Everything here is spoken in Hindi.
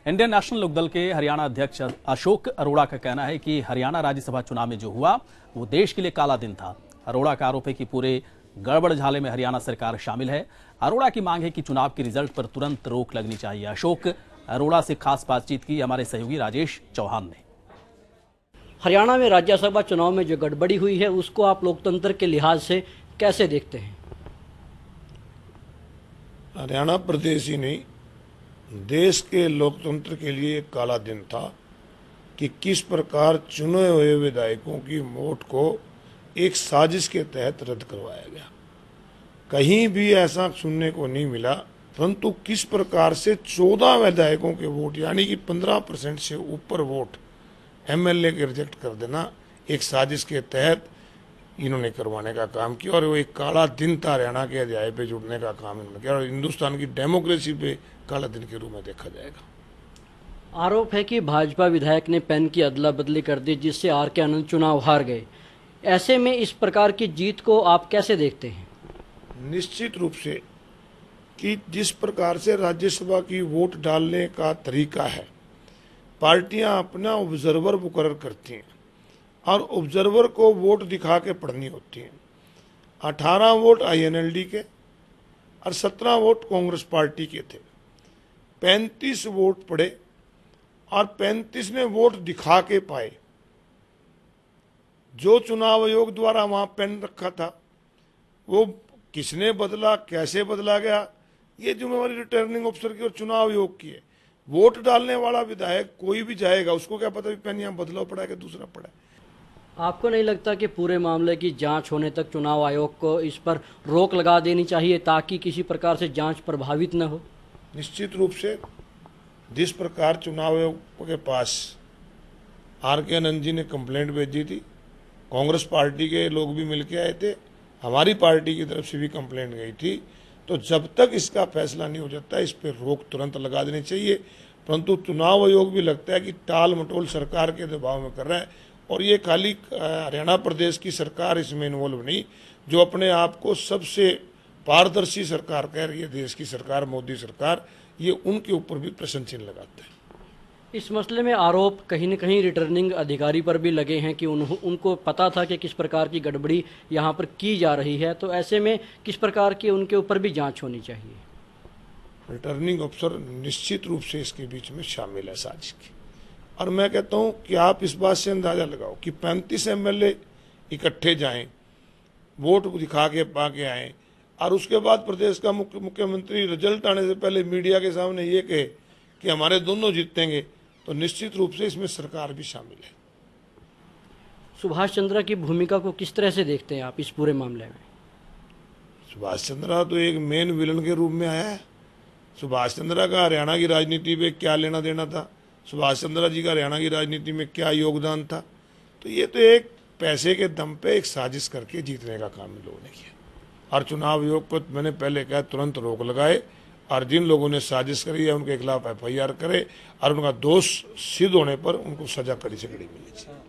इंडियन नेशनल लोकदल के हरियाणा अध्यक्ष अशोक अरोड़ा का कहना है कि हरियाणा राज्यसभा चुनाव में जो हुआ वो देश के लिए काला दिन था। अरोड़ा का आरोप है कि पूरे गड़बड़ झाले में हरियाणा सरकार शामिल है। अरोड़ा की मांग है कि चुनाव के रिजल्ट पर तुरंत रोक लगनी चाहिए। अशोक अरोड़ा से खास बातचीत की हमारे सहयोगी राजेश चौहान ने। हरियाणा में राज्यसभा चुनाव में जो गड़बड़ी हुई है उसको आप लोकतंत्र के लिहाज से कैसे देखते हैं? हरियाणा प्रदेश ही नहीं, देश के लोकतंत्र के लिए एक काला दिन था कि किस प्रकार चुने हुए विधायकों की वोट को एक साजिश के तहत रद्द करवाया गया। कहीं भी ऐसा सुनने को नहीं मिला, परंतु किस प्रकार से 14 विधायकों के वोट यानी कि 15% से ऊपर वोट एमएलए के रिजेक्ट कर देना एक साजिश के तहत इन्होंने करवाने का काम किया और वो एक काला दिन था। हरियाणा के अध्याय पे जुड़ने का काम इन्होंने किया और हिंदुस्तान की डेमोक्रेसी पे काला दिन के रूप में देखा जाएगा। आरोप है कि भाजपा विधायक ने पेन की अदला बदली कर दी, जिससे आर.के. आनंद चुनाव हार गए। ऐसे में इस प्रकार की जीत को आप कैसे देखते हैं? निश्चित रूप से कि जिस प्रकार से राज्यसभा की वोट डालने का तरीका है, पार्टियां अपना ऑब्जर्वर मुकर्रर करती हैं और ऑब्जर्वर को वोट दिखा के पढ़नी होती हैं। 18 वोट आईएनएलडी के और 17 वोट कांग्रेस पार्टी के थे। 35 वोट पड़े और 35 ने वोट दिखा के पाए। जो चुनाव आयोग द्वारा वहां पेन रखा था वो किसने बदला, कैसे बदला गया, ये जिम्मेवारी रिटर्निंग ऑफिसर की और चुनाव आयोग की है। वोट डालने वाला विधायक कोई भी जाएगा, उसको क्या पता पेन यहाँ बदला पड़ा है कि दूसरा पड़ा है। आपको नहीं लगता कि पूरे मामले की जांच होने तक चुनाव आयोग को इस पर रोक लगा देनी चाहिए ताकि किसी प्रकार से जांच प्रभावित न हो? निश्चित रूप से जिस प्रकार चुनाव आयोग के पास आर.के. आनंद जी ने कंप्लेंट भेजी थी, कांग्रेस पार्टी के लोग भी मिलके आए थे, हमारी पार्टी की तरफ से भी कंप्लेंट गई थी, तो जब तक इसका फैसला नहीं हो जाता इस पर रोक तुरंत लगा देनी चाहिए। परंतु चुनाव आयोग भी लगता है कि टाल मटोल सरकार के दबाव में कर रहा है और ये खाली हरियाणा प्रदेश की सरकार इसमें इन्वॉल्व नहीं, जो अपने आप को सबसे पारदर्शी सरकार कह रही है, देश की सरकार, मोदी सरकार, ये उनके ऊपर भी प्रश्न चिन्ह लगाते हैं। इस मसले में आरोप कहीं न कहीं रिटर्निंग अधिकारी पर भी लगे हैं कि उनको पता था कि किस प्रकार की गड़बड़ी यहाँ पर की जा रही है, तो ऐसे में किस प्रकार की उनके ऊपर भी जांच होनी चाहिए? रिटर्निंग अफसर निश्चित रूप से इसके बीच में शामिल है साजिश की, और मैं कहता हूं कि आप इस बात से अंदाजा लगाओ कि 35 एमएलए इकट्ठे जाएं, वोट दिखा के पा के आए और उसके बाद प्रदेश का मुख्यमंत्री रिजल्ट आने से पहले मीडिया के सामने ये कहे कि हमारे दोनों जीतेंगे, तो निश्चित रूप से इसमें सरकार भी शामिल है। सुभाष चंद्रा की भूमिका को किस तरह से देखते हैं आप इस पूरे मामले में? सुभाष चंद्रा तो एक मेन विलन के रूप में आया है। सुभाष चंद्रा का हरियाणा की राजनीति पे क्या लेना देना था? सुभाष चंद्रा जी का हरियाणा की राजनीति में क्या योगदान था? तो ये तो एक पैसे के दम पे एक साजिश करके जीतने का काम इन लोगों ने किया और चुनाव आयोग पर मैंने पहले कहा तुरंत रोक लगाए और जिन लोगों ने साजिश करी है उनके खिलाफ एफआईआर करे और उनका दोष सिद्ध होने पर उनको सजा कड़ी से कड़ी मिलनी चाहिए।